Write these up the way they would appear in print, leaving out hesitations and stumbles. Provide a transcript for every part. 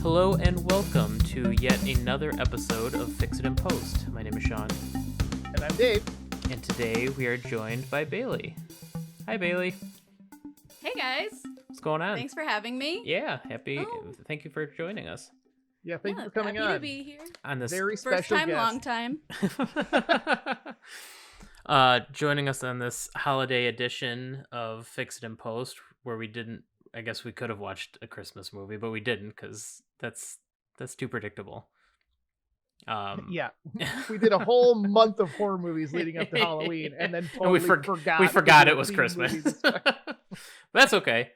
Hello and welcome to yet another episode of Fix It in Post. My name is Sean. And I'm Dave. And today we are joined by Bailey. Hi, Bailey. Hey, guys. What's going on? Thanks for having me. Yeah, Thank you for joining us. Yeah, thank you for coming happy on. to be here. On this Very First special time, guest. long time. Joining us on this holiday edition of Fix It in Post, where I guess we could have watched a Christmas movie, but we didn't because that's too predictable. Yeah, we did a whole month of horror movies leading up to Halloween, and then totally forgot it was Christmas. That's okay.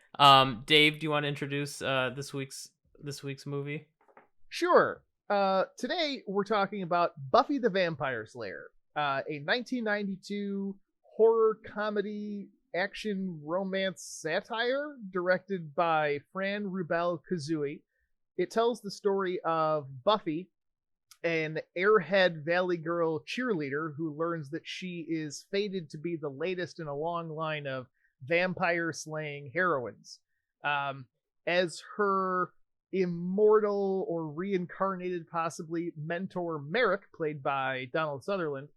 Dave, do you want to introduce this week's movie? Sure. Today we're talking about Buffy the Vampire Slayer, a 1992 horror comedy action romance satire directed by Fran Rubel Kazooie. It tells the story of Buffy, an airhead Valley Girl cheerleader who learns that she is fated to be the latest in a long line of vampire-slaying heroines. As her immortal or reincarnated, possibly, mentor Merrick, played by Donald Sutherland,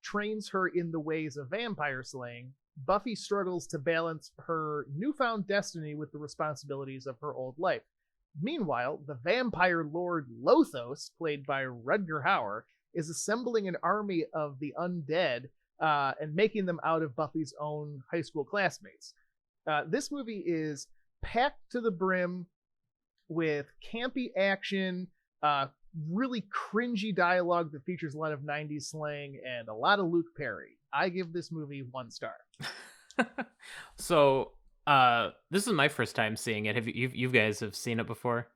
trains her in the ways of vampire slaying, Buffy struggles to balance her newfound destiny with the responsibilities of her old life. Meanwhile, the vampire lord Lothos, played by Rutger Hauer, is assembling an army of the undead and making them out of Buffy's own high school classmates. This movie is packed to the brim with campy action, really cringy dialogue that features a lot of 90s slang, and a lot of Luke Perry. I give this movie 1 star. So, this is my first time seeing it. Have you guys have seen it before?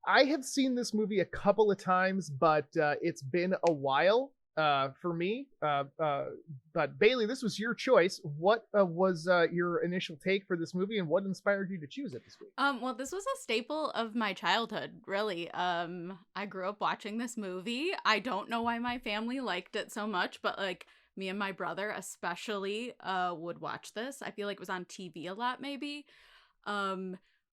I have seen this movie a couple of times, but it's been a while for me. But Bailey, this was your choice. What was your initial take for this movie, and what inspired you to choose it this week? Well, this was a staple of my childhood, really. I grew up watching this movie. I don't know why my family liked it so much, but like me and my brother especially would watch this. I feel like it was on TV a lot, maybe.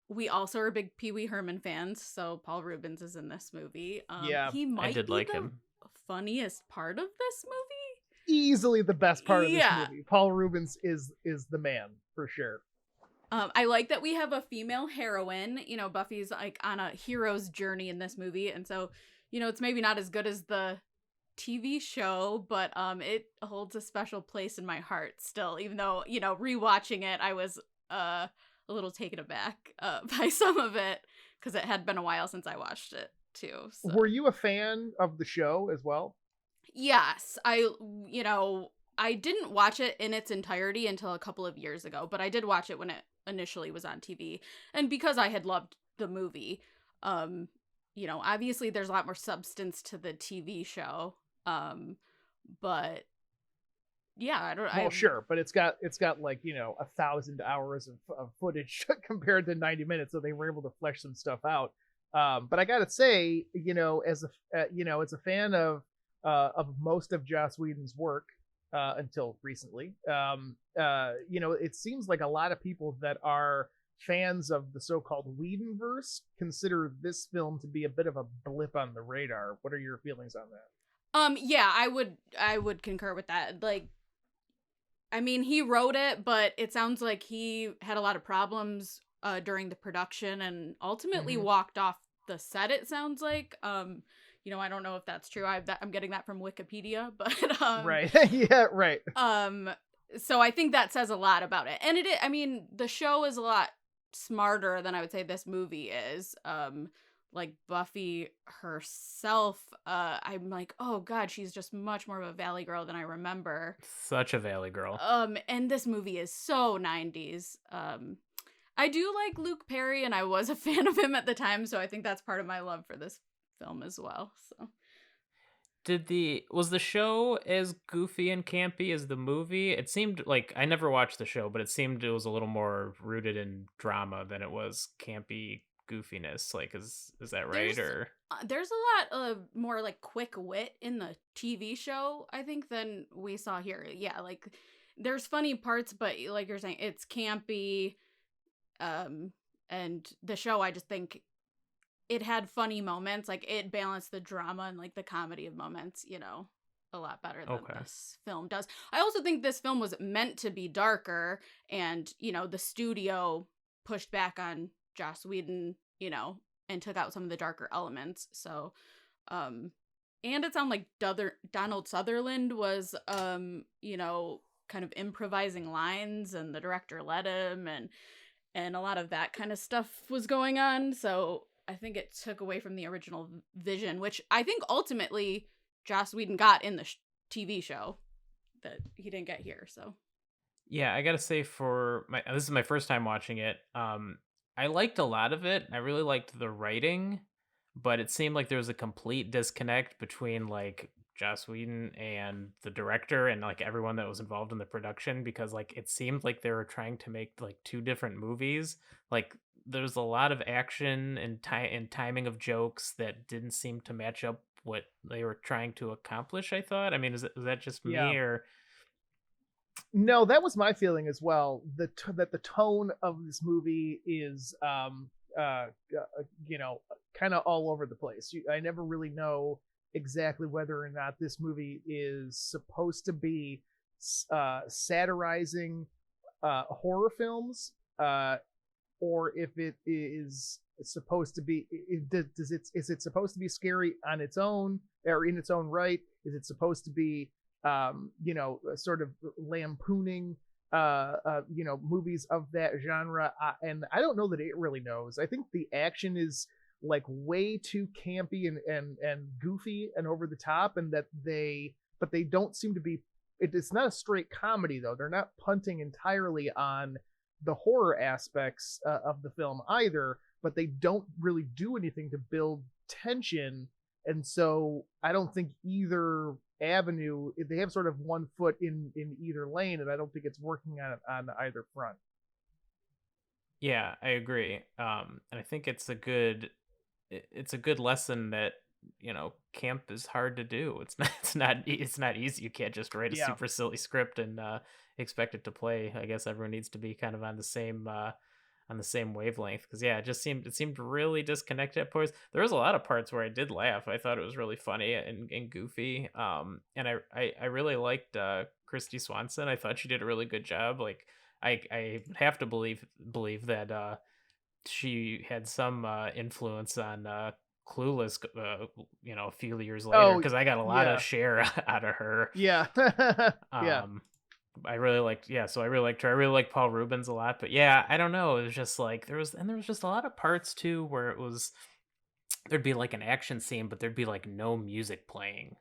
We also are big Pee Wee Herman fans, so Paul Rubens is in this movie. Yeah, he might I did be like the him. funniest part of this movie. Easily the best part of this Yeah. movie. Paul Rubens is the man, for sure. I like that we have a female heroine. You know, Buffy's like on a hero's journey in this movie, and so, you know, it's maybe not as good as the TV show, but it holds a special place in my heart still, even though, you know, rewatching it, I was a little taken aback by some of it because it had been a while since I watched it too. So. Were you a fan of the show as well? Yes, I didn't watch it in its entirety until a couple of years ago, but I did watch it when it initially was on TV. And because I had loved the movie, you know, obviously there's a lot more substance to the TV show. But yeah, Sure, but it's got like, you know, 1,000 hours of footage compared to 90 minutes, so they were able to flesh some stuff out. But I gotta say, you know, as a fan of most of Joss Whedon's work until recently, you know, it seems like a lot of people that are fans of the so-called Whedonverse consider this film to be a bit of a blip on the radar. What are your feelings on that? Yeah, I would concur with that. Like, I mean, he wrote it, but it sounds like he had a lot of problems during the production and ultimately walked off the set, it sounds like. You know, I don't know if that's true. I'm getting that from Wikipedia, but right. Yeah, right. So I think that says a lot about it. And I mean, the show is a lot smarter than I would say this movie is. Like Buffy herself, I'm like, oh god, she's just much more of a Valley Girl than I remember. Such a Valley Girl. And this movie is so 90s. I do like Luke Perry, and I was a fan of him at the time, so I think that's part of my love for this film as well. So, was the show as goofy and campy as the movie? It seemed like, I never watched the show, but it seemed it was a little more rooted in drama than it was campy goofiness. Like, is that right? There's a lot of more like quick wit in the TV show, I think, than we saw here. Yeah, like there's funny parts, but like you're saying, it's campy. And the show, I just think, it had funny moments. Like, it balanced the drama and like the comedy of moments, you know, a lot better than Okay. this film does. I also think this film was meant to be darker, and, you know, the studio pushed back on Joss Whedon, you know, and took out some of the darker elements. So, and it sounded like Donald Sutherland was, you know, kind of improvising lines, and the director let him, and a lot of that kind of stuff was going on. So I think it took away from the original vision, which I think ultimately Joss Whedon got in the TV show that he didn't get here. So Yeah, I gotta say, this is my first time watching it. I liked a lot of it. I really liked the writing, but it seemed like there was a complete disconnect between like Joss Whedon and the director and like everyone that was involved in the production, because like it seemed like they were trying to make like two different movies. Like there's a lot of action and timing of jokes that didn't seem to match up what they were trying to accomplish, I thought. I mean, is that just Yeah. me, or No, that was my feeling as well. That the tone of this movie is, you know, kind of all over the place. I never really know exactly whether or not this movie is supposed to be satirizing horror films, or if it is supposed to be. Is it supposed to be scary on its own or in its own right? Is it supposed to be you know, sort of lampooning, you know, movies of that genre? And I don't know that it really knows. I think the action is like way too campy and goofy and over the top, and but they don't seem to be. It's not a straight comedy though. They're not punting entirely on the horror aspects of the film either, but they don't really do anything to build tension. And so I don't think either avenue, they have sort of one foot in either lane, and I don't think it's working on either front. yeah, I agree. And I think it's a good lesson that, you know, camp is hard to do. It's not easy. You can't just write a Yeah. super silly script and expect it to play. I guess everyone needs to be kind of on the same wavelength, because yeah, it seemed really disconnected at points. There was a lot of parts where I did laugh. I thought it was really funny and goofy. And I really liked Christy Swanson. I thought she did a really good job. Like I have to believe that she had some influence on Clueless, you know, a few years later, Oh, because I got a lot of yeah. share out of her. Yeah. Yeah. I really liked, yeah, so I really liked her. I really like Paul Rubens a lot, but yeah, I don't know. It was just like there was just a lot of parts too where there'd be like an action scene, but there'd be like no music playing,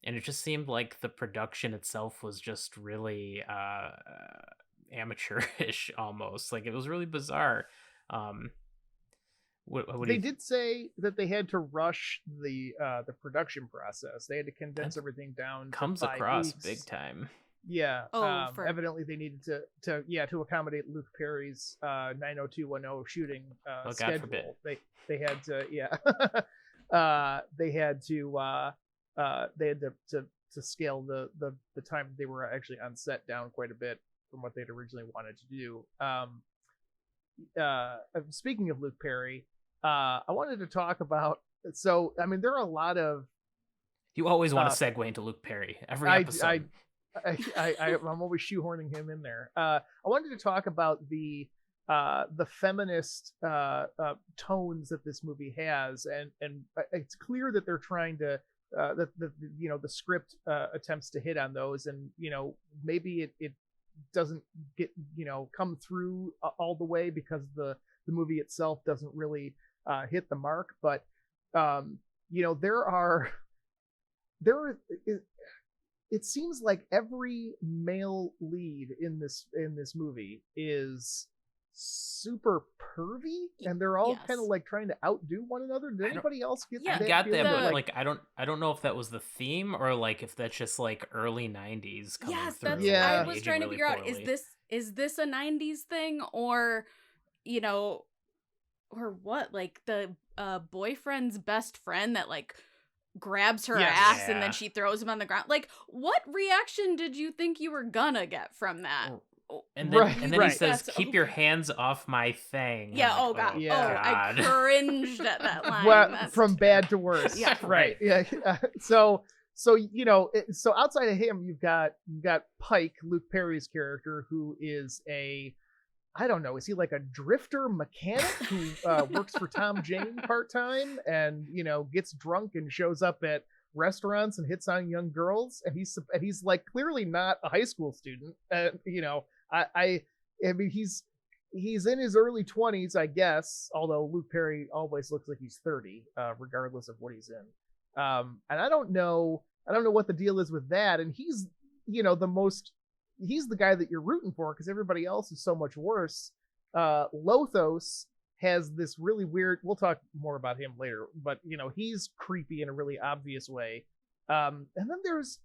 and it just seemed like the production itself was just really amateurish almost. Like it was really bizarre. Um, what do They you? did say that they had to rush the production process. They had to condense That everything down to comes five across big weeks. time. Yeah. oh, for Evidently they needed to accommodate Luke Perry's 90210 shooting Oh, God forbid. schedule. They had to, yeah. They had to scale the time they were actually on set down quite a bit from what they'd originally wanted to do. Speaking of Luke Perry, I wanted to talk about. So I mean, there are a lot of. You always want to segue into Luke Perry every I, episode. I'm always shoehorning him in there. I wanted to talk about the feminist tones that this movie has, and it's clear that they're trying to that you know, the script attempts to hit on those, and you know, maybe it doesn't get, you know, come through all the way because the movie itself doesn't really hit the mark. But you know, it seems like every male lead in this movie is super pervy, and they're all kind of yes. like trying to outdo one another. Did anybody else get Yeah, I that got feeling? that, but like, I don't know if that was the theme or like if that's just like early '90s coming yes, through that's Yeah. I and was aging trying to really figure out, poorly. is this a 90s thing, or, you know, or what? Like the boyfriend's best friend that like grabs her Yes. ass and then Yeah. she throws him on the ground. Like, what reaction did you think you were gonna get from that? And then Right, and then right. he says, That's "Keep your hands off my thing." Yeah, I'm oh like, god. oh Yeah. Oh, I cringed at that line. Well, That's from terrible. bad to worse. Yeah. Right. Yeah. So so outside of him, you've got Pike, Luke Perry's character, who is I don't know, is he like a drifter mechanic who works for Tom Jane part-time and, gets drunk and shows up at restaurants and hits on young girls, and he's like clearly not a high school student. I mean, he's in his early 20s, I guess, although Luke Perry always looks like he's 30, regardless of what he's in. And I don't know what the deal is with that. And he's, he's the guy that you're rooting for because everybody else is so much worse. Lothos has this really weird, we'll talk more about him later, but he's creepy in a really obvious way. And then there's,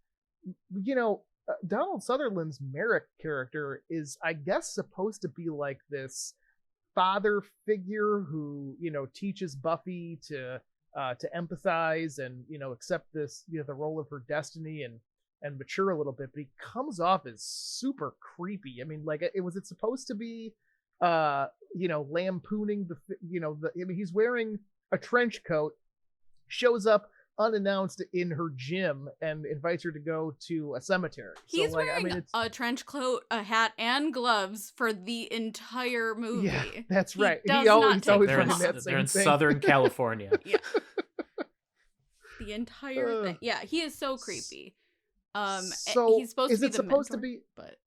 Donald Sutherland's Merrick character is, I guess, supposed to be like this father figure who, teaches Buffy to empathize and, accept this, the role of her destiny and mature a little bit, but he comes off as super creepy. I mean, like, was it supposed to be, lampooning he's wearing a trench coat, shows up unannounced in her gym and invites her to go to a cemetery. He's so, like, wearing a trench coat, a hat, and gloves for the entire movie. Yeah, that's right. He's always they're wearing in, that they're in same thing. Southern California. Yeah. The entire thing. Yeah, he is so creepy. So he's supposed to be is it the supposed mentor, to be but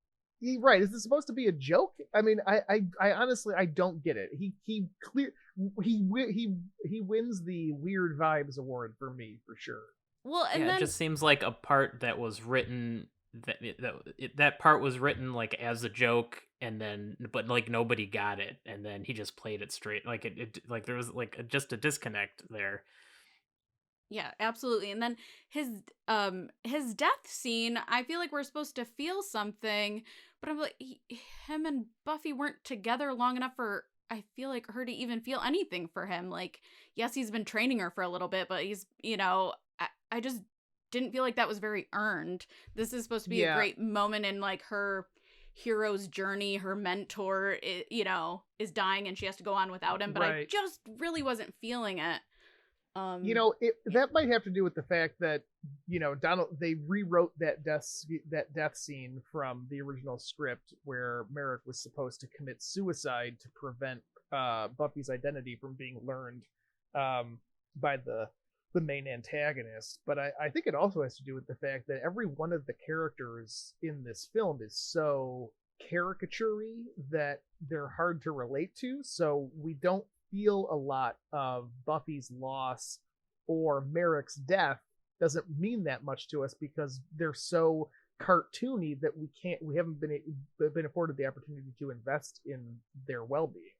right? Is this supposed to be a joke? I mean, I honestly I don't get it. He wins the weird vibes award for me for sure. well, and Yeah, then it just seems like a part that was written that part was written like as a joke, and then but like nobody got it, and then he just played it straight. Like it like there was like just a disconnect there. yeah, absolutely. And then his death scene, I feel like we're supposed to feel something, but I'm like him and Buffy weren't together long enough for I feel like her to even feel anything for him. Like, yes, he's been training her for a little bit, but he's, I just didn't feel like that was very earned. This is supposed to be a great moment in like her hero's journey. Her mentor, is dying and she has to go on without him, but I just really wasn't feeling it. That might have to do with the fact that they rewrote that death scene from the original script where Merrick was supposed to commit suicide to prevent Buffy's identity from being learned by the main antagonist. But I think it also has to do with the fact that every one of the characters in this film is so caricature-y that they're hard to relate to, so we don't feel a lot of Buffy's loss or Merrick's death. Doesn't mean that much to us because they're so cartoony that we haven't been afforded the opportunity to invest in their well-being.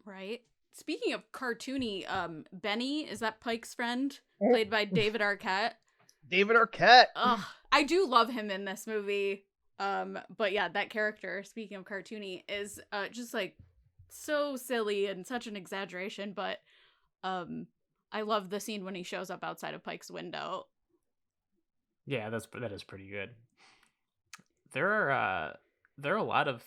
Right. Speaking of cartoony, Benny, is that Pike's friend, played by David Arquette? David Arquette. I do love him in this movie. But yeah, that character, speaking of cartoony, is just like so silly and such an exaggeration, but I love the scene when he shows up outside of Pike's window. Yeah, that is pretty good. There are a lot of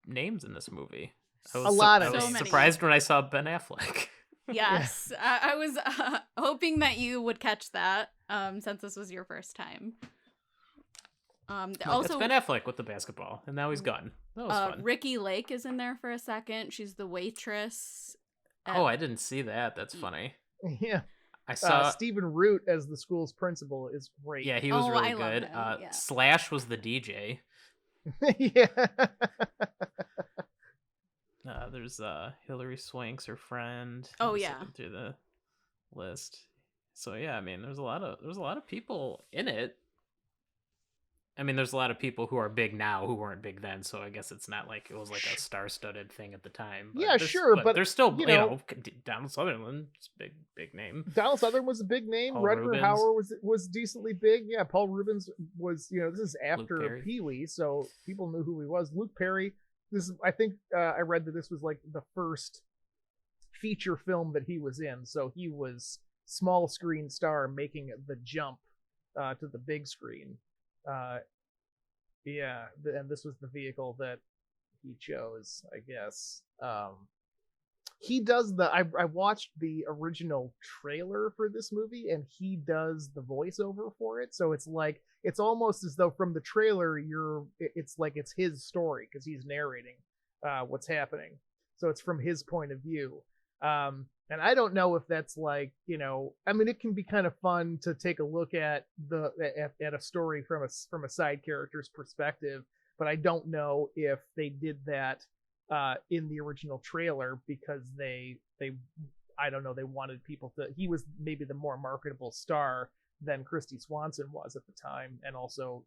names in this movie. I was surprised when I saw Ben Affleck. Yes, I was hoping that you would catch that since this was your first time. Also, it's Ben Affleck with the basketball, and now he's gone. That was fun. Ricky Lake is in there for a second. She's the waitress. I didn't see that. That's funny. Yeah. I saw Stephen Root as the school's principal is great. Yeah, he was really I love good. him. Yeah. Slash was the DJ. Yeah. There's Hilary Swank's her friend. Oh yeah. Through the list. So yeah, I mean, there's a lot of people in it. I mean, there's a lot of people who are big now who weren't big then, so I guess it's not like it was like a star-studded thing at the time. But yeah, sure, but there's still, Donald Sutherland's big name. Donald Sutherland was a big name. Paul Rutger Rubens. Hauer was decently big. Yeah, Paul Rubens was, this is after Pee-wee, so people knew who he was. Luke Perry, I think I read that this was like the first feature film that he was in, so he was small screen star making the jump to the big screen. Yeah, and this was the vehicle that he chose, I guess. He does I watched the original trailer for this movie, and he does the voiceover for it, so it's like it's almost as though from the trailer it's like it's his story because he's narrating what's happening, so it's from his point of view. And I don't know if that's like, I mean, it can be kind of fun to take a look at at a story from a side character's perspective, but I don't know if they did that in the original trailer because they I don't know, they wanted people to. He was maybe the more marketable star than Christy Swanson was at the time, and also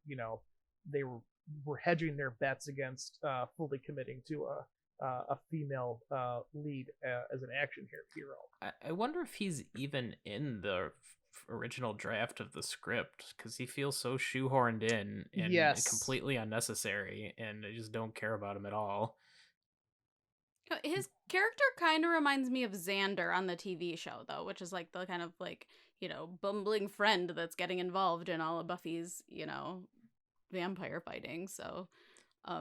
they were hedging their bets against fully committing to a female lead as an action hero. I wonder if he's even in the original draft of the script, because he feels so shoehorned in and Yes. completely unnecessary, and I just don't care about him at all. His character kind of reminds me of Xander on the TV show, though, which is like the kind of like, bumbling friend that's getting involved in all of Buffy's, vampire fighting. So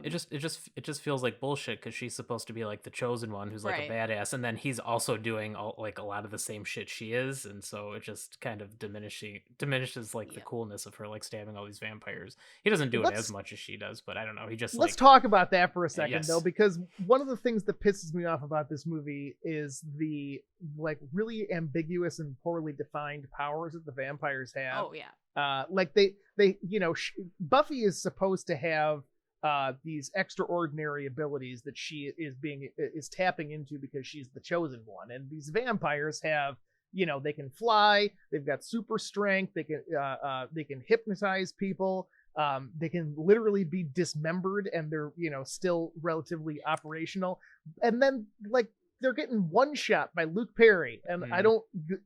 it just feels like bullshit, because she's supposed to be like the chosen one who's like Right. a badass, and then he's also doing like a lot of the same shit she is, and so it just kind of diminishes like the Yep. coolness of her like stabbing all these vampires. He doesn't do it as much as she does, but I don't know. He just Let's talk about that for a second, though, Yes. because one of the things that pisses me off about this movie is the like really ambiguous and poorly defined powers that the vampires have. Oh yeah. Like they Buffy is supposed to have these extraordinary abilities that she is tapping into because she's the chosen one, and these vampires have, they can fly, they've got super strength, they can hypnotize people, they can literally be dismembered, and they're still relatively operational, and then like they're getting one shot by Luke Perry, and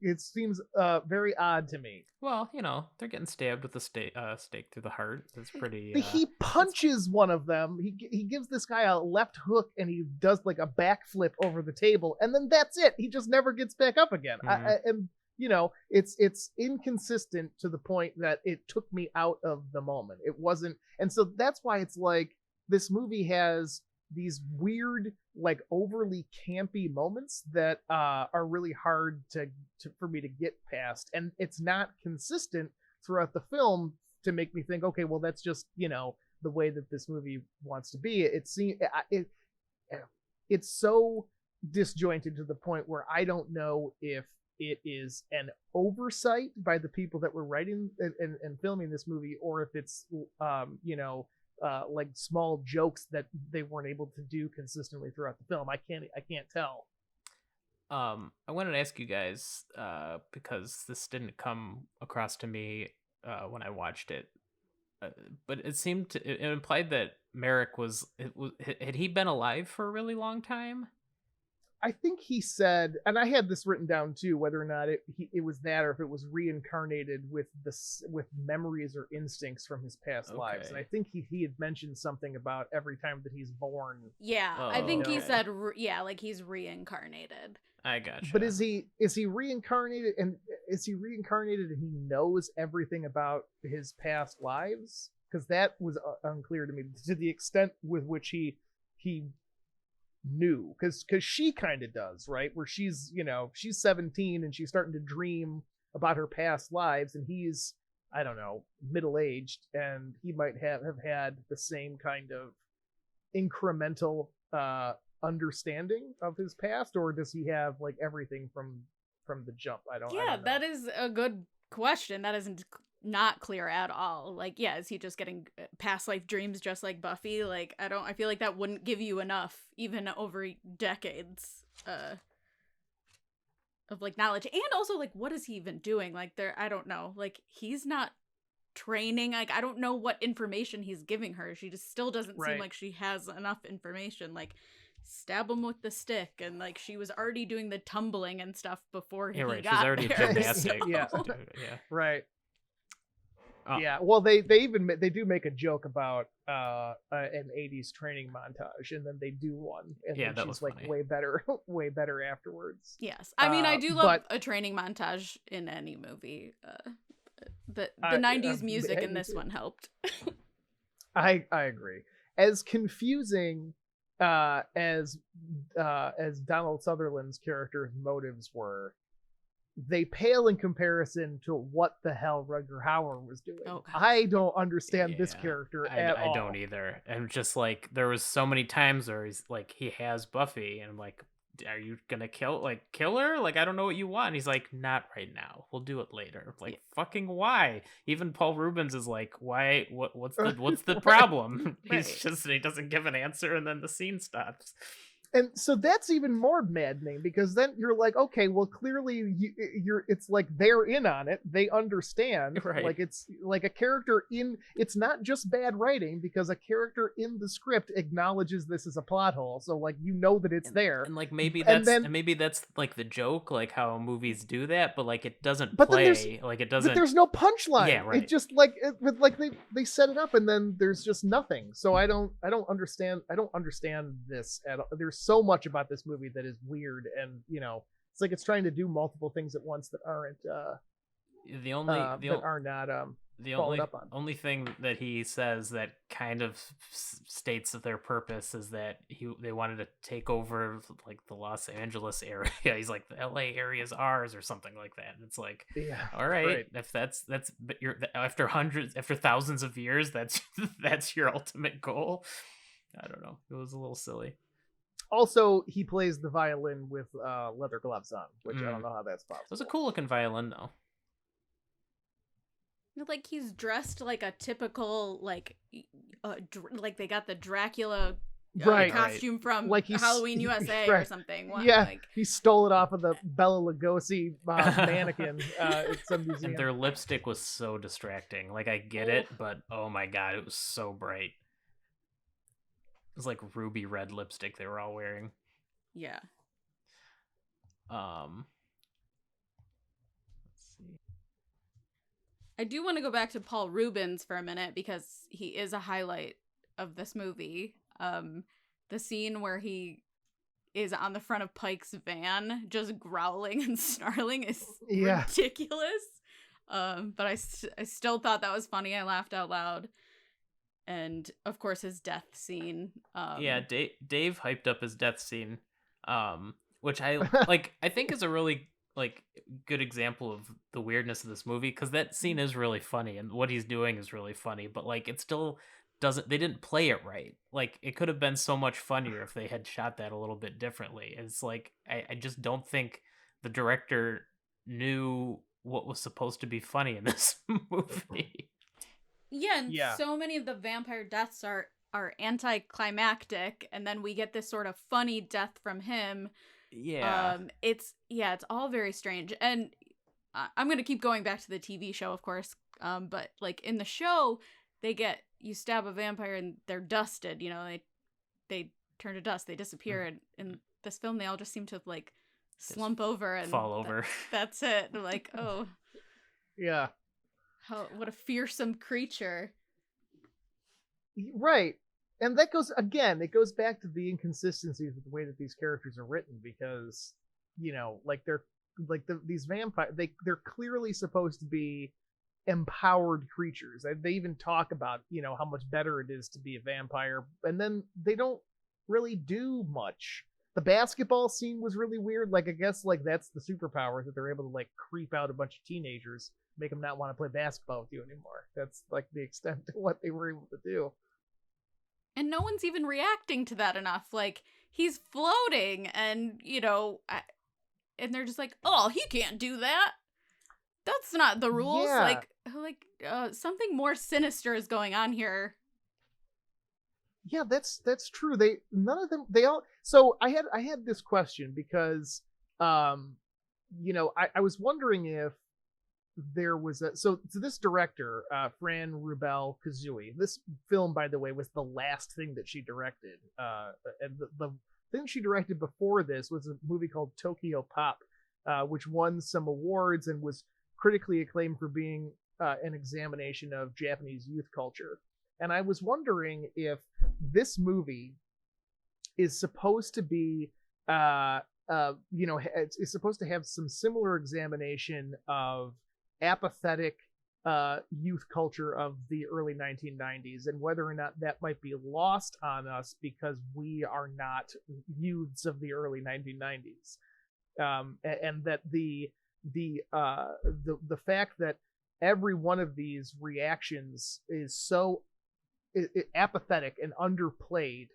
it seems very odd to me. Well, they're getting stabbed with a stake through the heart. That's pretty. He punches one of them. He gives this guy a left hook, and he does like a backflip over the table, and then that's it. He just never gets back up again. And it's inconsistent to the point that it took me out of the moment. It wasn't, and so that's why it's like this movie has these weird, like overly campy moments that are really hard for me to get past, and it's not consistent throughout the film to make me think, okay, well that's just the way that this movie wants to be. It's so disjointed to the point where I don't know if it is an oversight by the people that were writing and filming this movie, or if it's like small jokes that they weren't able to do consistently throughout the film. I can't tell. I wanted to ask you guys, because this didn't come across to me when I watched it, but it implied that Merrick had he been alive for a really long time? I think he said, and I had this written down too, whether or not it was that, or if it was reincarnated with memories or instincts from his past lives. And I think he had mentioned something about every time that he's born. Yeah, I think he said, like he's reincarnated. I gotcha. But is he reincarnated, and he knows everything about his past lives? Because that was unclear to me, to the extent with which he knew, because she kind of does, right? Where she's 17 and she's starting to dream about her past lives, and he's, I don't know, middle-aged, and he might have had the same kind of incremental understanding of his past, or does he have like everything from the jump? I don't know. That is a good question. That isn't not clear at all. Like, is he just getting past life dreams just like Buffy? Like, I feel like that wouldn't give you enough, even over decades of like knowledge. And also, like, what is he even doing? Like, I don't know. Like, he's not training. Like, I don't know what information he's giving her. She just still doesn't seem like she has enough information. Like, stab him with the stick, and like she was already doing the tumbling and stuff before he got She's already there. gymnastic. Right. Oh. Yeah, well, they do make a joke about an 80s training montage, and then they do one, and then that she's was like funny. way better afterwards. Yes, I mean, I do love a training montage in any movie. The 90s music in this one helped. I agree. As confusing as Donald Sutherland's character's motives were, they pale in comparison to what the hell Rutger Hauer was doing. Oh, gosh. I don't understand this Yeah, character I, at I all. don't either. And just like there was so many times where he's like he has Buffy, and I'm like, are you gonna kill her? Like I don't know what you want. And he's like, not right now. We'll do it later. Like fucking why? Even Paul Rubens is like, why? What's the Right, problem? right. He doesn't give an answer, and then the scene stops. And so that's even more maddening, because then you're like, okay, well, clearly you're it's like they're in on it. They understand. Right. Like it's like a character in, it's not just bad writing, because a character in the script acknowledges this is a plot hole. So like, you know that it's there. And like maybe And that's then- maybe that's like the joke, like how movies do that, but like it doesn't But then play. Like it but doesn't. there's no punchline. Yeah, right. It just like they set it up, and then there's just nothing. So I don't understand this at all. There's so much about this movie that is weird, and it's like it's trying to do multiple things at once that aren't the only are not the followed up on. only thing that he says that kind of states that their purpose is that they wanted to take over like the Los Angeles area. He's like, the LA area is ours or something like that. And it's like, Yeah, all right, right. if that's but you're after thousands of years, that's your ultimate goal. I don't know. It was a little silly. Also, he plays the violin with leather gloves on, which I don't know how that's possible. It was a cool looking violin though. Like he's dressed like a typical like they got the Dracula Right. costume from Like he's- Halloween USA right. or something. Yeah, Like, he stole it off of the Bela Lugosi mannequin at some museum. And their lipstick was so distracting. Like I get it, but oh my god, it was so bright. It was like ruby red lipstick they were all wearing. yeah. Let's see. I do want to go back to Paul Rubens for a minute because he is a highlight of this movie. The scene where he is on the front of Pike's van just growling and snarling is ridiculous. But I still thought that was funny. I laughed out loud. And of course his death scene. Yeah, Dave hyped up his death scene, which I like. I think is a really like good example of the weirdness of this movie, because that scene is really funny and what he's doing is really funny, but like it still doesn't. They didn't play it right. Like it could have been so much funnier if they had shot that a little bit differently. It's like I just don't think the director knew what was supposed to be funny in this movie. Yeah, and so many of the vampire deaths are anticlimactic, and then we get this sort of funny death from him. Yeah. It's all very strange. And I'm going to keep going back to the TV show, of course. But like in the show, you stab a vampire and they're dusted, they turn to dust, they disappear. And in this film, they all just seem to like slump over and fall over. That's it. They're like, oh. Yeah. What a fearsome creature. Right. And that goes back to the inconsistencies with the way that these characters are written, because these vampires, they're clearly supposed to be empowered creatures. They even talk about how much better it is to be a vampire, and then they don't really do much. The basketball scene was really weird. Like I guess like that's the superpower, that they're able to like creep out a bunch of teenagers, make them not want to play basketball with you anymore. That's like the extent to what they were able to do. And no one's even reacting to that enough. Like, he's floating and, and they're just like, oh, he can't do that. That's not the rules. Yeah. Something more sinister is going on here. Yeah, that's true. They all. So I had this question because, I was wondering if there was so this director, Fran Rubel Kazooie. This film, by the way, was the last thing that she directed. And the thing she directed before this was a movie called Tokyo Pop, which won some awards and was critically acclaimed for being an examination of Japanese youth culture. And I was wondering if this movie is supposed to be, it's supposed to have some similar examination of apathetic youth culture of the early 1990s, and whether or not that might be lost on us because we are not youths of the early 1990s, and that the fact that every one of these reactions is so apathetic and underplayed,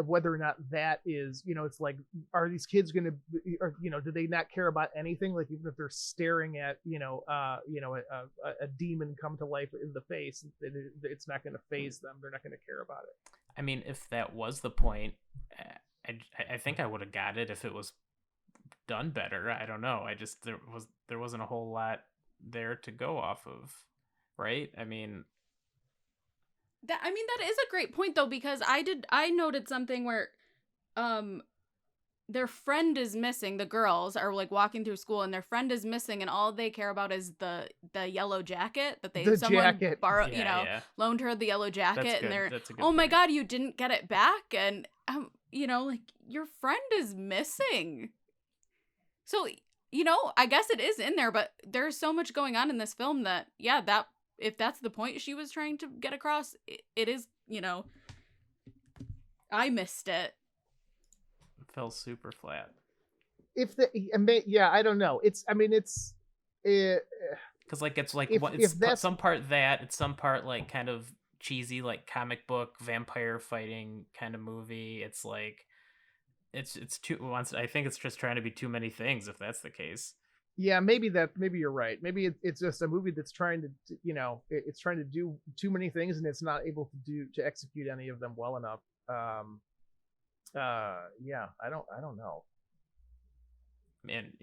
whether or not that is, it's like, are these kids going to, or do they not care about anything? Like, even if they're staring at a demon come to life in the face, it's not going to faze them. They're not going to care about it. I mean, if that was the point, I think I would have got it if it was done better. I don't know. There wasn't a whole lot there to go off of, right? I mean, that is a great point though, because I noted something where their friend is missing. The girls are like walking through school and their friend is missing, and all they care about is the yellow jacket that someone borrowed, loaned her the yellow jacket. And they're, oh my God, you didn't get it back. And like, your friend is missing. So, I guess it is in there, but there's so much going on in this film that, that if that's the point she was trying to get across, it is, I missed it. It fell super flat. I don't know. Because like, it's like, it's some part that, it's some part like kind of cheesy, like comic book vampire fighting kind of movie. It's like, it's too once. I think it's just trying to be too many things, if that's the case. Yeah, maybe you're right. Maybe it's just a movie that's trying to, it's trying to do too many things and it's not able to execute any of them well enough. I don't know. And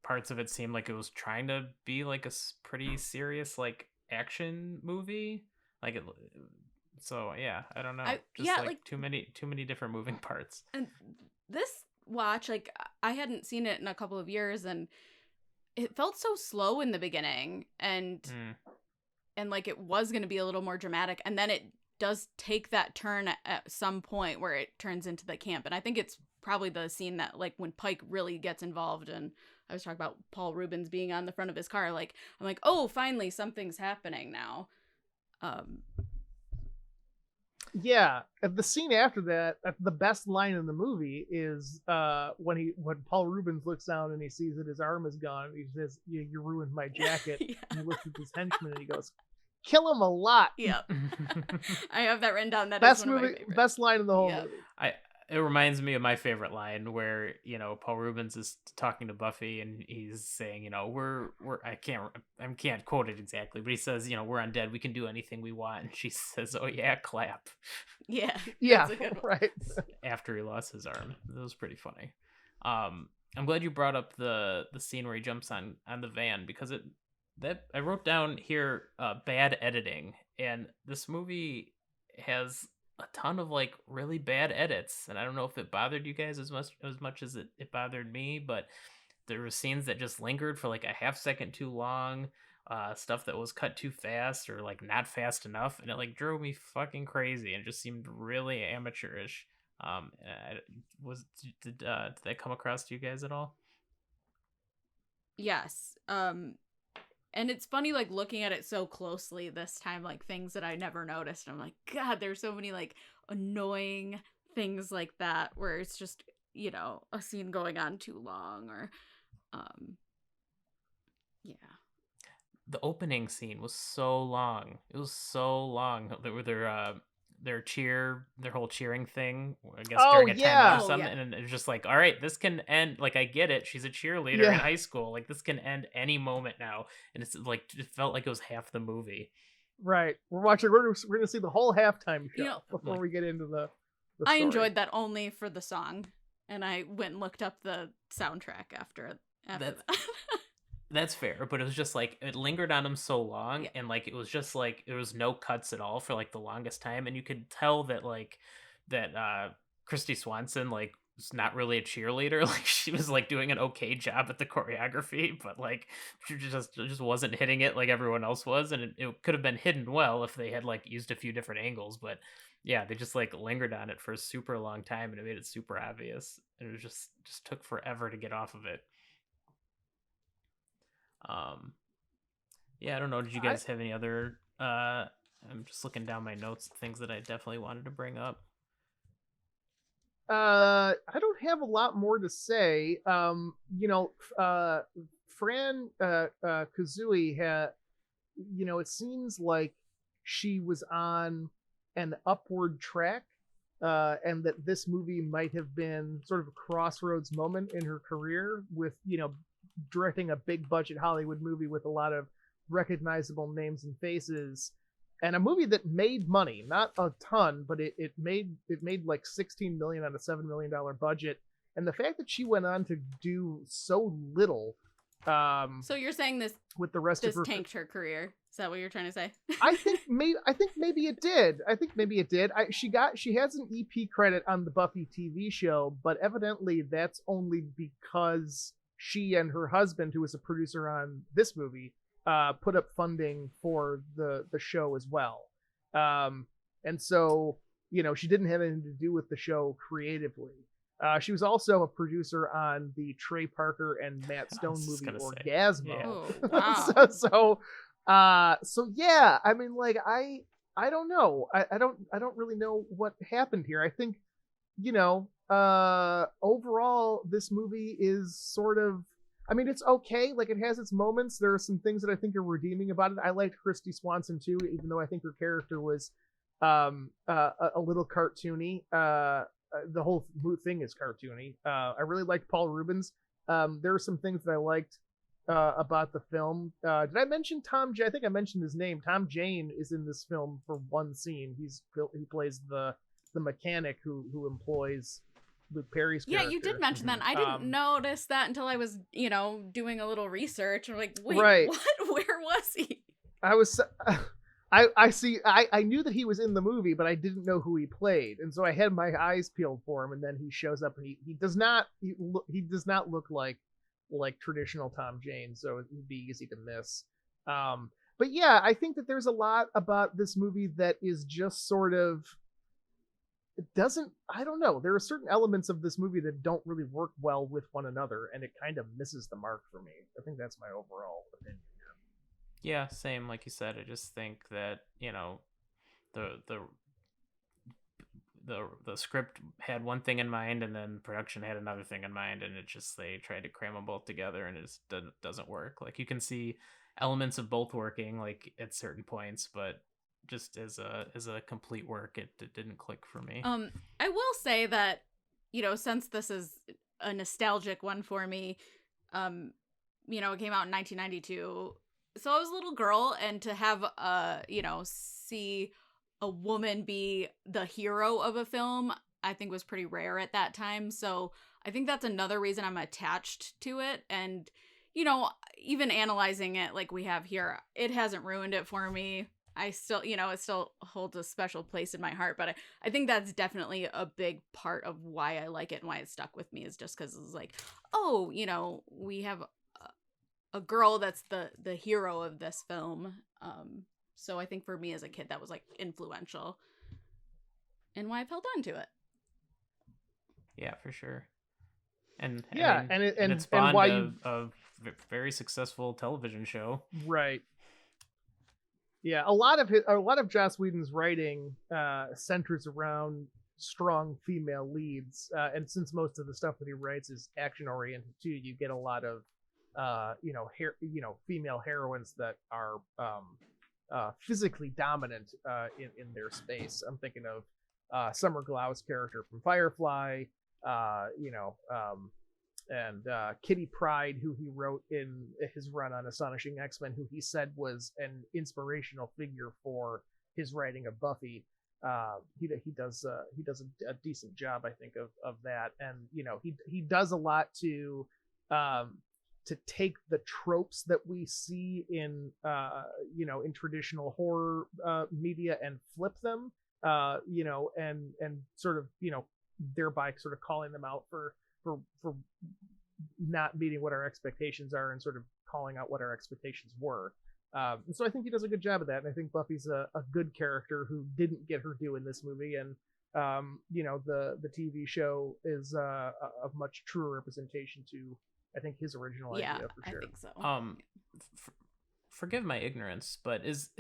parts of it seemed like it was trying to be like a pretty serious like action movie, like it. So yeah, I don't know. Too many different moving parts. And this watch, like, I hadn't seen it in a couple of years, and it felt so slow in the beginning, and like it was going to be a little more dramatic, and then it does take that turn at some point where it turns into the camp. And I think it's probably the scene that, like, when Pike really gets involved, and I was talking about Paul Rubens being on the front of his car, like, I'm like, oh, finally something's happening now. Yeah, the scene after that, the best line in the movie is when Paul Rubens looks down and he sees that his arm is gone. He says, "You ruined my jacket." Yeah. And he looks at his henchman and he goes, "Kill him a lot." Yep. I have that written down. That best is one movie, of my favorites. best line in the whole movie. It reminds me of my favorite line where, Paul Rubens is talking to Buffy and he's saying, I can't quote it exactly, but he says, we're undead. We can do anything we want. And she says, oh yeah, clap. Yeah. Yeah. Right. After he lost his arm. That was pretty funny. I'm glad you brought up the scene where he jumps on the van, because I wrote down here, bad editing, and this movie has a ton of like really bad edits, and I don't know if it bothered you guys as much as it bothered me, but there were scenes that just lingered for like a half second too long, stuff that was cut too fast or like not fast enough, and it like drove me fucking crazy and just seemed really amateurish. Did that come across to you guys at all? Yes. And it's funny, like, looking at it so closely this time, like, things that I never noticed. I'm like, God, there's so many, like, annoying things like that where it's just, a scene going on too long, or, yeah. The opening scene was so long. It was so long. There were their whole cheering thing, I guess, during a timeout or something, and it was just like, all right, this can end. Like, I get it, she's a cheerleader in high school, like this can end any moment now, and it's like, it felt like it was half the movie. Right, we're gonna see the whole halftime show before we get into the story. I enjoyed that only for the song, and I went and looked up the soundtrack after that. That's fair, but it was just like, it lingered on him so long, and like it was just like there was no cuts at all for like the longest time, and you could tell that Christy Swanson like was not really a cheerleader. Like, she was like doing an okay job at the choreography, but like she just wasn't hitting it like everyone else was, and it could have been hidden well if they had like used a few different angles, but yeah, they just like lingered on it for a super long time, and it made it super obvious, and it was just took forever to get off of it. Yeah, I don't know. Did you guys have any other? I'm just looking down my notes, things that I definitely wanted to bring up. I don't have a lot more to say. Fran Kazooie had, it seems like she was on an upward track, and that this movie might have been sort of a crossroads moment in her career with, directing a big budget Hollywood movie with a lot of recognizable names and faces, and a movie that made money, not a ton, but it made like 16 million on a $7 million budget. And the fact that she went on to do so little, so you're saying this with the rest of her tanked her career? Is that what you're trying to say? I think maybe it did. She has an EP credit on the Buffy TV show, but evidently that's only because she and her husband, who was a producer on this movie, put up funding for the show as well. And so, she didn't have anything to do with the show creatively. She was also a producer on the Trey Parker and Matt Stone movie Orgasmo. Yeah. Oh, wow. so yeah, I mean, like, I don't know. I don't really know what happened here. I think, overall this movie is sort of, I mean, it's okay. Like, it has its moments. There are some things that I think are redeeming about it. I liked Christy Swanson too, even though I think her character was a little cartoony. The whole thing is cartoony. I really liked Paul Rubens. There are some things that I liked about the film. Did I mention Tom Jane? I think I mentioned his name. Tom Jane is in this film for one scene. He plays the mechanic who employs Luke Perry's character. Yeah, you did mention that. I didn't notice that until I was, doing a little research. I'm like, wait, right. What? Where was he? I see. I knew that he was in the movie, but I didn't know who he played, and so I had my eyes peeled for him. And then he shows up, and he does not look like traditional Tom Jane, so it'd be easy to miss. But yeah, I think that there's a lot about this movie that is just sort of, it doesn't, I don't know. There are certain elements of this movie that don't really work well with one another, and it kind of misses the mark for me. I think that's my overall opinion. Yeah, same. Like you said, I just think that, the script had one thing in mind, and then production had another thing in mind, and it just, they tried to cram them both together, and it just doesn't work. Like, you can see elements of both working, like, at certain points, but just as a complete work, it didn't click for me. I will say that, since this is a nostalgic one for me, it came out in 1992, so I was a little girl, and to have see a woman be the hero of a film, I think was pretty rare at that time. So I think that's another reason I'm attached to it. And, even analyzing it like we have here, it hasn't ruined it for me. I still, it still holds a special place in my heart, but I think that's definitely a big part of why I like it and why it stuck with me, is just because it's like, oh, we have a girl that's the hero of this film. So I think for me as a kid, that was like influential and why I've held on to it. Yeah, for sure. And yeah, and it's spawned a very successful television show. Right. Yeah, a lot of Joss Whedon's writing centers around strong female leads, and since most of the stuff that he writes is action oriented too, you get a lot of female heroines that are physically dominant in their space. I'm thinking of Summer Glau's character from Firefly, and Kitty Pryde, who he wrote in his run on Astonishing X-Men, who he said was an inspirational figure for his writing of Buffy. He does a decent job, I think, of that, and he does a lot to take the tropes that we see in in traditional horror media and flip them, and sort of thereby sort of calling them out for not meeting what our expectations are, and sort of calling out what our expectations were. And so I think he does a good job of that, and I think Buffy's a good character who didn't get her due in this movie, and the TV show is a much truer representation to, I think, his original idea, for sure. I think so. forgive my ignorance, but is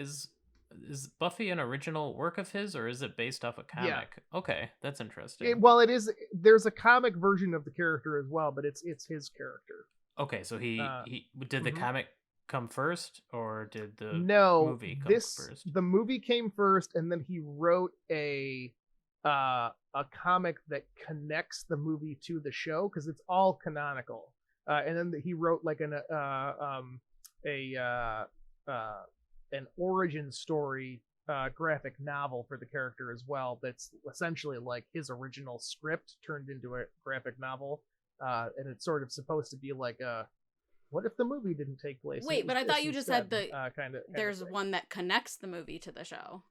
Buffy an original work of his, or is it based off a Yeah. comic? Okay, that's interesting. Well, it is. There's a comic version of the character as well, but it's his character. Okay, so he did the mhm. comic come first, or did the No, movie come first? the movie came first, and then he wrote a comic that connects the movie to the show because it's all canonical. And then he wrote like an origin story graphic novel for the character as well. That's essentially like his original script turned into a graphic novel, and it's sort of supposed to be like a. What if the movie didn't take place? Wait, but I thought you just said that kind of there's one that connects the movie to the show.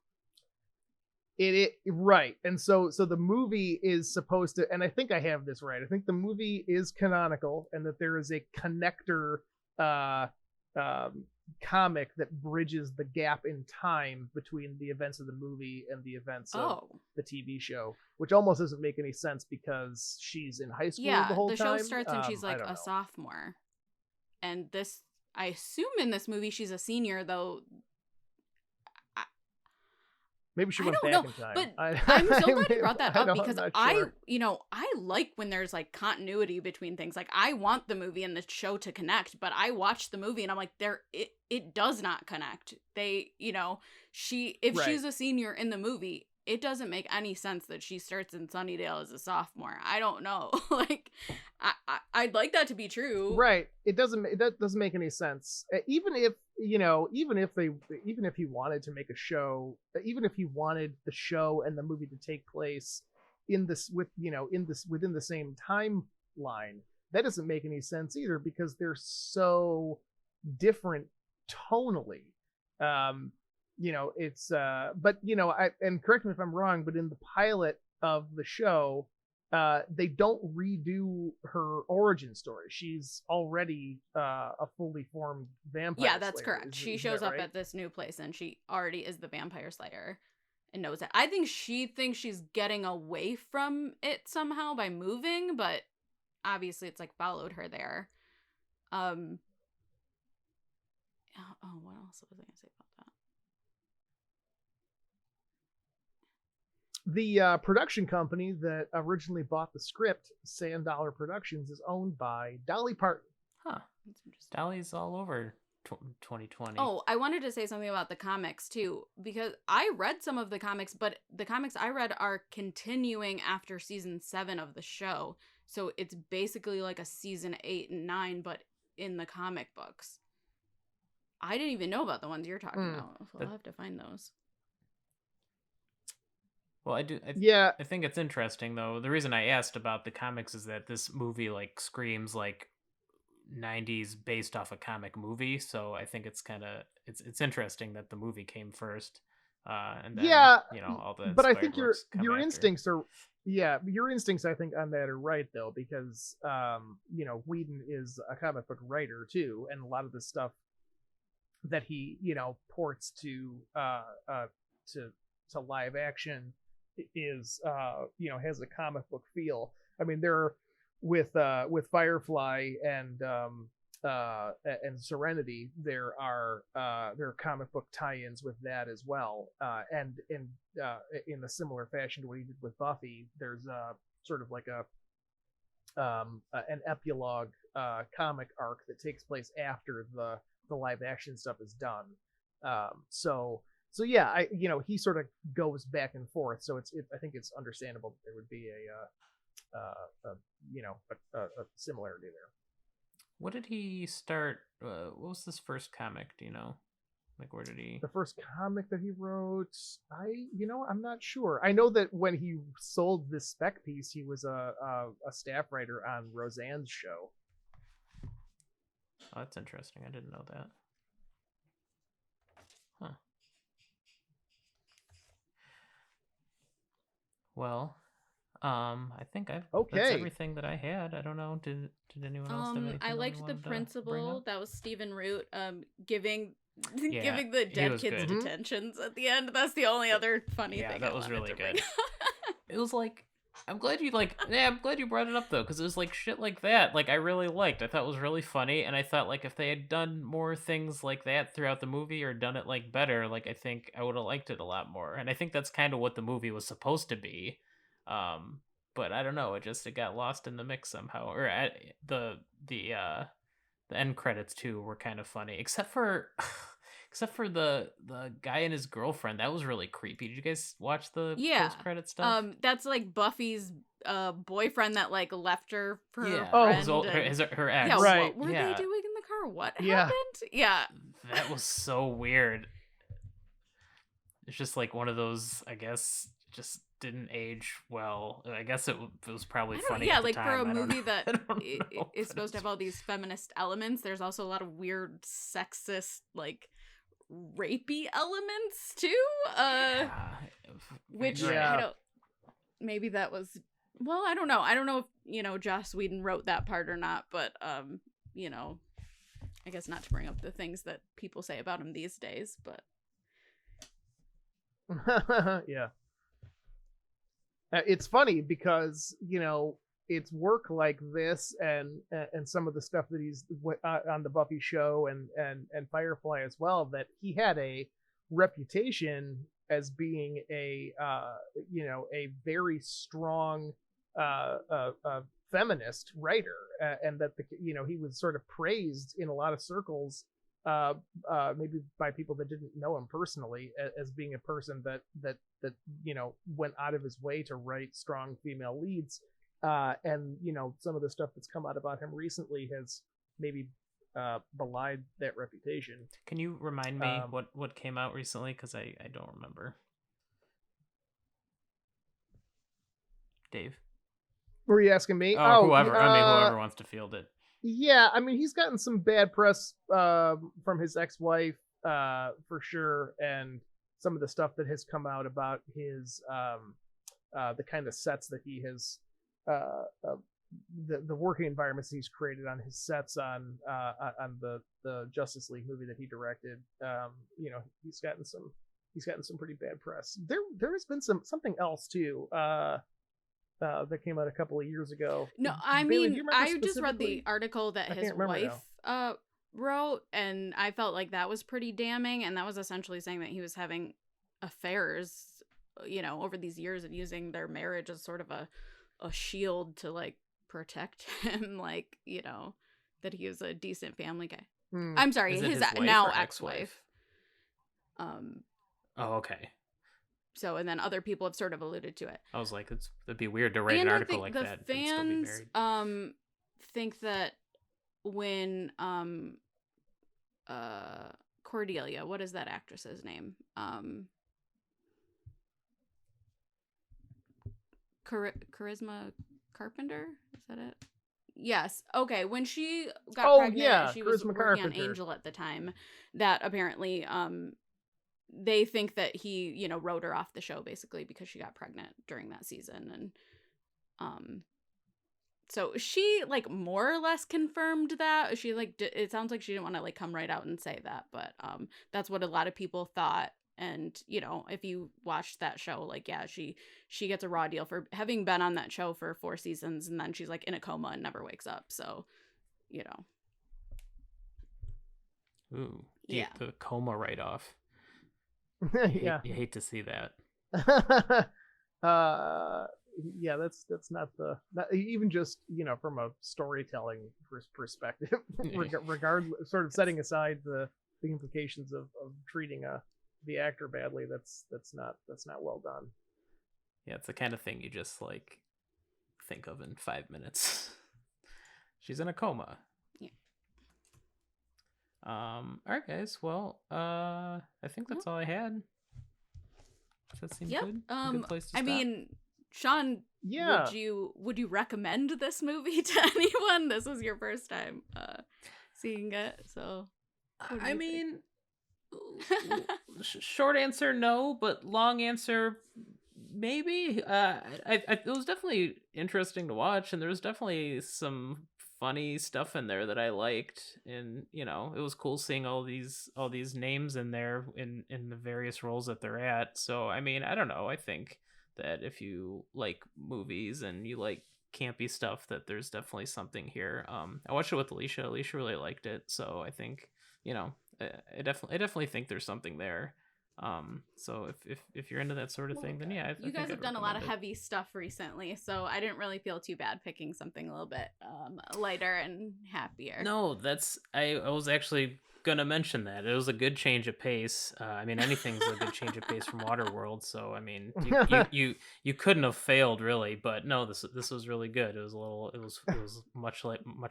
It right, and so the movie is supposed to, and I think I have this right. I think the movie is canonical, and that there is a connector comic that bridges the gap in time between the events of the movie and the events of the TV show, which almost doesn't make any sense because she's in high school the whole time. Yeah, the show starts when she's like a sophomore. And this, I assume in this movie she's a senior, though. Maybe she went back in time. But I'm so glad you brought that up because sure. I like when there's like continuity between things. Like I want the movie and the show to connect, but I watched the movie and I'm like, it does not connect. She's a senior in the movie, it doesn't make any sense that she starts in Sunnydale as a sophomore. I don't know. Like, I'd like that to be true. Right. That doesn't make any sense. Even if he wanted to make a show, even if he wanted the show and the movie to take place within the same timeline, that doesn't make any sense either because they're so different tonally. And correct me if I'm wrong, but in the pilot of the show, they don't redo her origin story. She's already a fully formed vampire. Yeah, that's Slayer. correct. She shows up at this new place and she already is the Vampire Slayer and knows it. I think she thinks she's getting away from it somehow by moving, but obviously it's like followed her there. What else was I gonna say about that? The production company that originally bought the script, Sand Dollar Productions, is owned by Dolly Parton. Huh. That's interesting. Dolly's all over 2020. Oh, I wanted to say something about the comics too, because I read some of the comics, but the comics I read are continuing after season 7 of the show. So it's basically like a season 8 and 9, but in the comic books. I didn't even know about the ones you're talking about. I'll have to find those. Well, I do. I think it's interesting though. The reason I asked about the comics is that this movie like screams like 90s based off a comic movie. So I think it's kind of it's interesting that the movie came first, and then all the. But I think your after. instincts are your instincts I think on that are right though because Whedon is a comic book writer too, and a lot of the stuff that he ports to live action is has a comic book feel. I mean, there with Firefly and Serenity, there are comic book tie-ins with that as well. And in a similar fashion to what he did with Buffy, there's sort of like an epilogue comic arc that takes place after the live action stuff is done. So yeah, he sort of goes back and forth. So I think it's understandable that there would be a similarity there. What did he start? What was this first comic? Do you know? Like, where did he? The first comic that he wrote, I'm not sure. I know that when he sold this spec piece, he was a staff writer on Roseanne's show. Oh, that's interesting. I didn't know that. Huh. Well, I think that's everything that I had. I don't know. Did anyone else have anything? I liked the principal. That was Stephen Root. Giving the dead kids detentions at the end. That's the only other funny thing. That was really good. It was like I'm glad you I'm glad you brought it up though, because it was like shit like that. Like I really liked. I thought it was really funny, and I thought like if they had done more things like that throughout the movie or done it like better, like I think I would have liked it a lot more. And I think that's kind of what the movie was supposed to be. Um, but I don't know. It got lost in the mix somehow. Or the end credits too were kind of funny, except for the guy and his girlfriend. That was really creepy. Did you guys watch the Yeah. post credit stuff? That's like Buffy's boyfriend that like left her for her Yeah, friend. her ex. Yeah, Right. what were Yeah. they doing in the car? What Yeah. happened? Yeah. That was so weird. It's just like one of those, I guess, just didn't age well. I guess it was probably funny. Yeah, at the like time. for a I don't movie know. that I don't know, is but supposed to have all these feminist elements, there's also a lot of weird sexist, like rapey elements too. Yeah. Which Yeah. I don't. Maybe that was. Well, I don't know. I don't know if Joss Whedon wrote that part or not, but I guess not to bring up the things that people say about him these days, but Yeah. It's funny because it's work like this and some of the stuff that he's on the Buffy show and Firefly as well, that he had a reputation as being a very strong feminist writer, and that he was sort of praised in a lot of circles, maybe by people that didn't know him personally, as being a person that went out of his way to write strong female leads, and some of the stuff that's come out about him recently has maybe belied that reputation. Can you remind me what came out recently? Because I don't remember. Dave? Were you asking me? Whoever. I mean, whoever wants to field it. Yeah, I mean, he's gotten some bad press from his ex-wife, for sure, and some of the stuff that has come out about his the kind of sets that he has, the working environments he's created on his sets on the Justice League movie that he directed. He's gotten some pretty bad press. There has been something else too. That came out a couple of years ago. no, I Bailey, mean, I just read the specifically? article that his wife wrote, and I felt like that was pretty damning, and that was essentially saying that he was having affairs, over these years, and using their marriage as sort of a shield to like protect him, like, that he was a decent family guy. I'm sorry, Is it his his wife now or ex-wife. Oh, okay. So, and then other people have sort of alluded to it. I was like, it'd be weird to write And an I article think like the that. And still be fans married. think that when Cordelia, what is that actress's name? Charisma Carpenter, is that it? Yes. Okay. When she got pregnant, yeah, she was Charisma working on Carpenter. Angel at the time. That apparently, they think that he, wrote her off the show basically because she got pregnant during that season, and so she like more or less confirmed that. She like it sounds like she didn't want to like come right out and say that, but that's what a lot of people thought. And if you watched that show, like, yeah, she gets a raw deal for having been on that show for 4 seasons, and then she's like in a coma and never wakes up. So, Ooh. Yeah. The coma write-off. Yeah. You hate to see that. Yeah, that's not even just from a storytelling perspective, regardless, sort of setting aside the implications of treating the actor badly. That's not well done. Yeah, it's the kind of thing you just like think of in 5 minutes. She's in a coma. Yeah. All right, guys. Well, I think that's all I had. Does that seem good? A good place to stop? I mean, Sean, Yeah. would you recommend this movie to anyone? This was your first time seeing it, so I mean, short answer no, but long answer maybe. It was definitely interesting to watch, and there was definitely some funny stuff in there that I liked, and it was cool seeing all these names in there in the various roles that they're at. So I mean, I don't know, I think that if you like movies and you like campy stuff, that there's definitely something here. I watched it with Alicia. Alicia really liked it, so I think, you know, I definitely think there's something there. So if you're into that sort of thing, then yeah, I You guys think have I'd done a lot of recommend it. heavy stuff recently, so I didn't really feel too bad picking something a little bit lighter and happier. No, that's I was actually gonna mention that it was a good change of pace. I mean, anything's a good change of pace from Waterworld. So I mean, you couldn't have failed really. But no, this was really good. It was much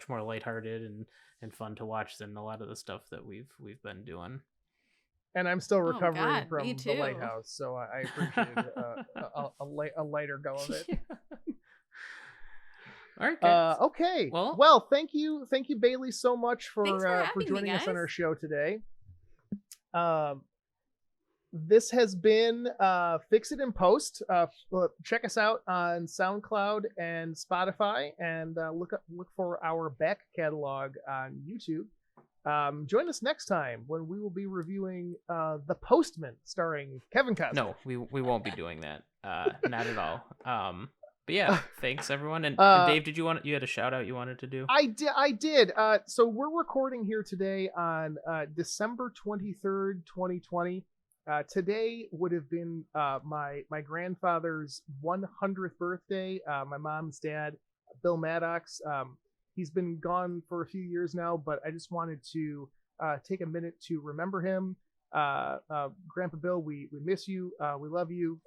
more lighthearted and fun to watch than a lot of the stuff that we've been doing. And I'm still recovering God, from me the too. lighthouse, so I appreciated a lighter go of it. All right, guys. Okay. Well- Well, thank you, Bailey, so much Thanks for for having me, joining us on guys. our show today. This has been Fix It in Post. Check us out on SoundCloud and Spotify, and look for our back catalog on YouTube. Join us next time when we will be reviewing The Postman, starring Kevin Costner. No, we won't be doing that. Not at all. But yeah, thanks everyone. And Dave, you had a shout out you wanted to do? I did. So we're recording here today on December 23rd, 2020. Today would have been my grandfather's 100th birthday. My mom's dad, Bill Maddox. He's been gone for a few years now, but I just wanted to take a minute to remember him. Grandpa Bill, we miss you. We love you.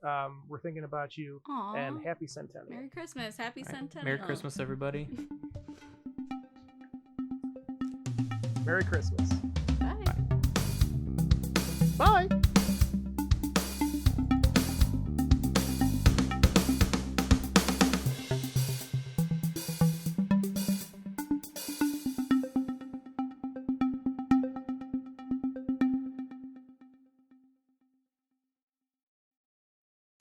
We're thinking about you. Aw. And happy centennial. Merry Christmas. Happy All right. Centennial. Merry Christmas, everybody. Merry Christmas. Bye. Bye.